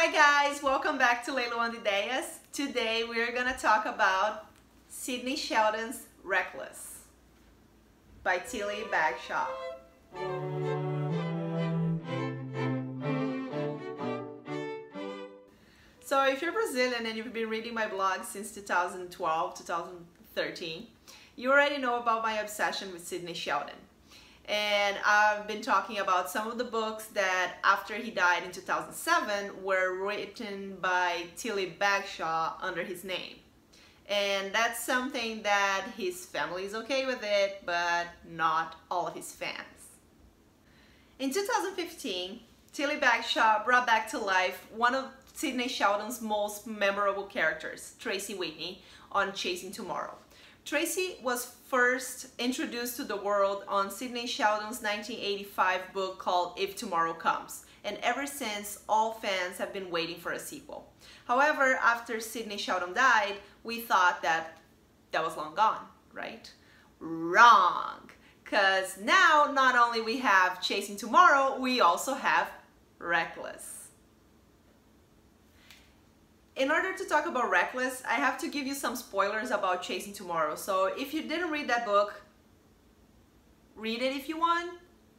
Hi guys, welcome back to Leiloando Ideias. Today we're gonna talk about Sidney Sheldon's Reckless by Tilly Bagshawe. So if you're Brazilian and you've been reading my blog since 2012, 2013, you already know about my obsession with Sidney Sheldon. And I've been talking about some of the books that after he died in 2007 were written by Tilly Bagshawe under his name. And that's something that his family is okay with it, but not all of his fans. In 2015, Tilly Bagshawe brought back to life one of Sidney Sheldon's most memorable characters, Tracy Whitney, on Chasing Tomorrow. Tracy was first introduced to the world on Sidney Sheldon's 1985 book called If Tomorrow Comes, and ever since all fans have been waiting for a sequel. However, after Sidney Sheldon died, we thought that was long gone, right? Wrong! Because now not only we have Chasing Tomorrow, we also have Reckless. In order to talk about Reckless, I have to give you some spoilers about Chasing Tomorrow. So if you didn't read that book, read it if you want.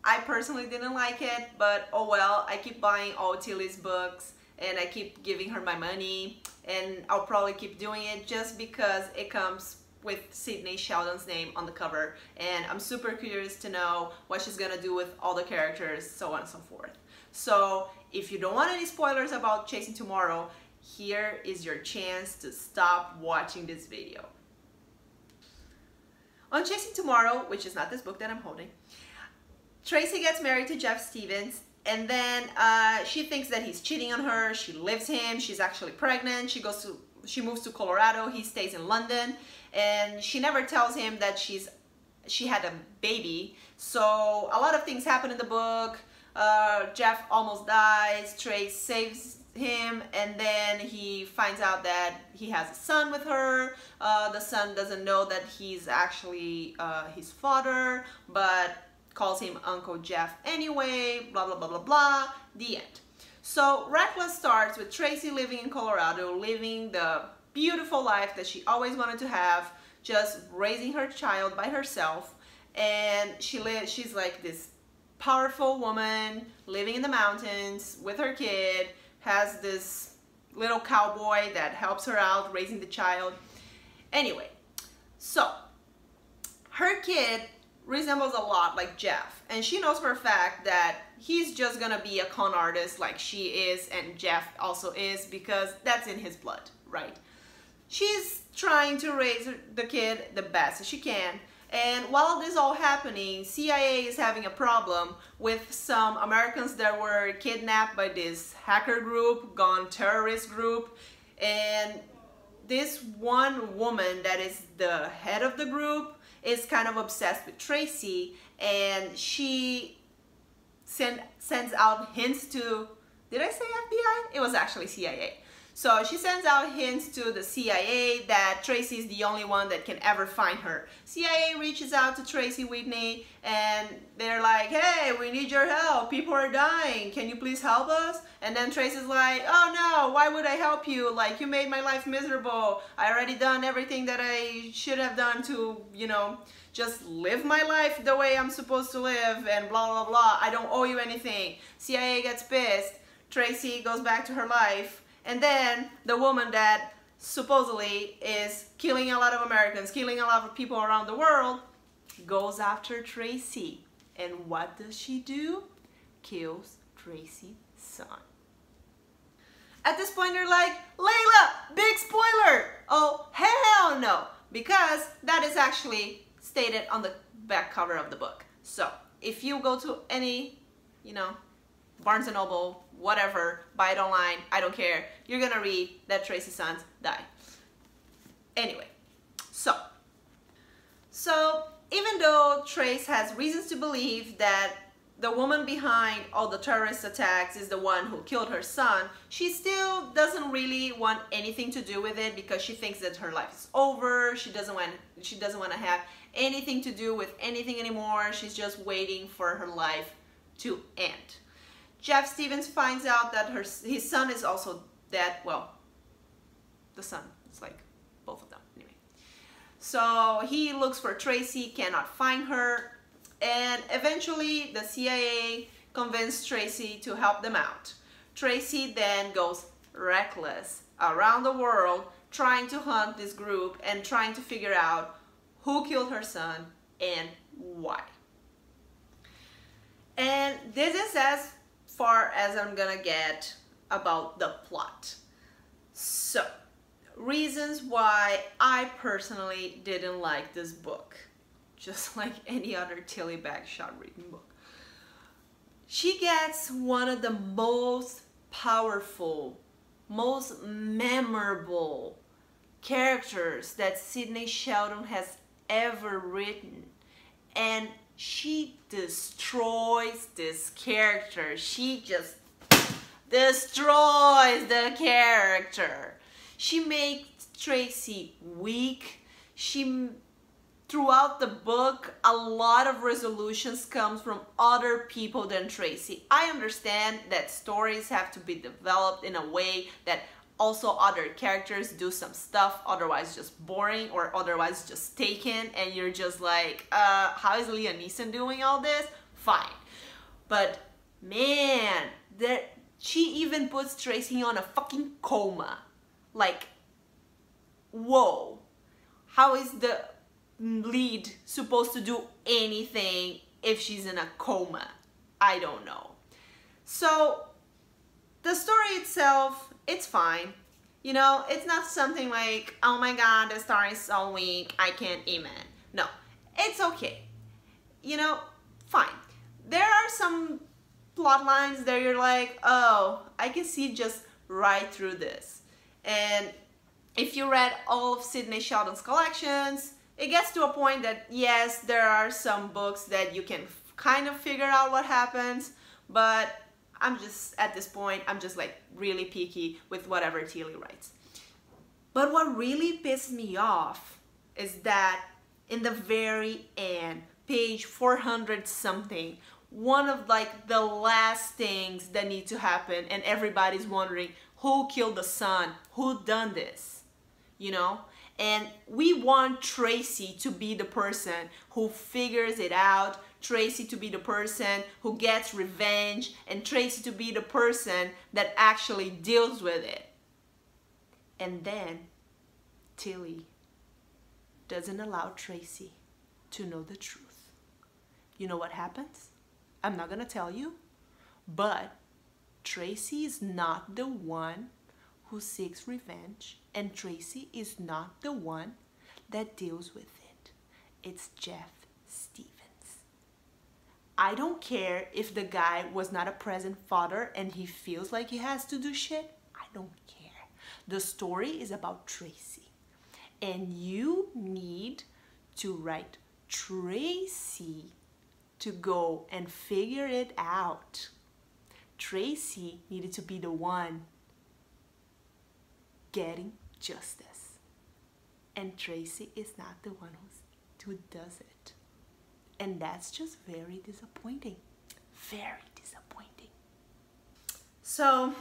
I personally didn't like it, but oh well, I keep buying all Tilly's books and I keep giving her my money, and I'll probably keep doing it just because it comes with Sidney Sheldon's name on the cover, and I'm super curious to know what she's gonna do with all the characters, so on and so forth. So if you don't want any spoilers about Chasing Tomorrow, here is your chance to stop watching this video. On Chasing Tomorrow, which is not this book that I'm holding, Tracy gets married to Jeff Stevens, and then she thinks that he's cheating on her. She leaves him. She's actually pregnant. She moves to Colorado. He stays in London, and she never tells him that she had a baby. So a lot of things happen in the book. Jeff almost dies. Trace saves him, and then he finds out that he has a son with her. The son doesn't know that he's actually his father, but calls him Uncle Jeff anyway, blah blah blah blah blah. The end. So Reckless starts with Tracy living in Colorado, living the beautiful life that she always wanted to have, just raising her child by herself. And she's like this powerful woman living in the mountains with her kid, has this little cowboy that helps her out raising the child. Anyway, so her kid resembles a lot like Jeff, and she knows for a fact that he's just gonna be a con artist like she is and Jeff also is, because that's in his blood, right? She's trying to raise the kid the best as she can. And while this is all happening, CIA is having a problem with some Americans that were kidnapped by this hacker group, gone terrorist group. And this one woman that is the head of the group is kind of obsessed with Tracy, and she sends out hints to, did I say FBI? It was actually CIA. So she sends out hints to the CIA that Tracy is the only one that can ever find her. CIA reaches out to Tracy Whitney, and they're like, hey, we need your help. People are dying. Can you please help us? And then Tracy's like, oh no, why would I help you? Like, you made my life miserable. I already done everything that I should have done to, you know, just live my life the way I'm supposed to live, and blah, blah, blah. I don't owe you anything. CIA gets pissed. Tracy goes back to her life. And then the woman that supposedly is killing a lot of Americans, killing a lot of people around the world, goes after Tracy. And what does she do? Kills Tracy's son. At this point, you're like, Leila, big spoiler! Oh, hell no! Because that is actually stated on the back cover of the book. So if you go to any, you know, Barnes & Noble, whatever, buy it online, I don't care, you're gonna read that Tracy's sons die. Anyway, so even though Trace has reasons to believe that the woman behind all the terrorist attacks is the one who killed her son, she still doesn't really want anything to do with it, because she thinks that her life is over. She doesn't want to have anything to do with anything anymore. She's just waiting for her life to end. Jeff Stevens finds out that his son is also dead. Well, the son, it's like both of them anyway. So he looks for Tracy, cannot find her, and eventually the CIA convinced Tracy to help them out. Tracy then goes reckless around the world trying to hunt this group and trying to figure out who killed her son and why. And this is as far as I'm gonna get about the plot. So, reasons why I personally didn't like this book, just like any other Tilly Bagshawe written book. She gets one of the most powerful, most memorable characters that Sidney Sheldon has ever written, and she destroys this character. She just destroys the character. She makes Tracy weak. Throughout the book, a lot of resolutions comes from other people than Tracy. I understand that stories have to be developed in a way that also other characters do some stuff, otherwise just boring or otherwise just taken, and you're just like, how is Liam Neeson doing all this? Fine. But man, she even puts Tracy on a fucking coma. Like, whoa. How is the lead supposed to do anything if she's in a coma? I don't know. So the story itself, it's fine. You know, it's not something like, oh my god, the story is so weak, I can't even. No, it's okay. You know, fine. There are some plot lines that you're like, oh, I can see just right through this. And if you read all of Sidney Sheldon's collections, it gets to a point that, yes, there are some books that you can kind of figure out what happens, but I'm just, at this point, I'm just like really picky with whatever Tilly writes. But what really pissed me off is that in the very end, page 400 something, one of like the last things that need to happen, and everybody's wondering who killed the son, who done this, you know? And we want Tracy to be the person who figures it out, Tracy to be the person who gets revenge, and Tracy to be the person that actually deals with it. And then Tilly doesn't allow Tracy to know the truth. You know what happens? I'm not gonna tell you, but Tracy is not the one who seeks revenge, and Tracy is not the one that deals with it. It's Jeff Stevens. I don't care if the guy was not a present father and he feels like he has to do shit. I don't care. The story is about Tracy, and you need to write Tracy to go and figure it out. Tracy needed to be the one getting justice, and Tracy is not the one who does it, and that's just very disappointing. Very disappointing. So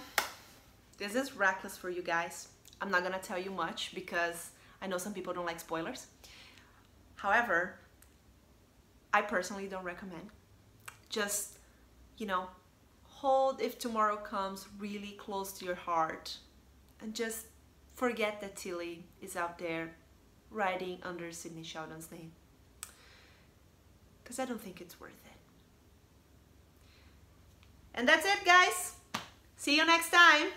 this is reckless for you guys. I'm not gonna tell you much because I know some people don't like spoilers. However, I personally don't recommend. Just, you know, hold If Tomorrow Comes really close to your heart, and just forget that Tilly is out there writing under Sidney Sheldon's name, because I don't think it's worth it. And that's it, guys. See you next time.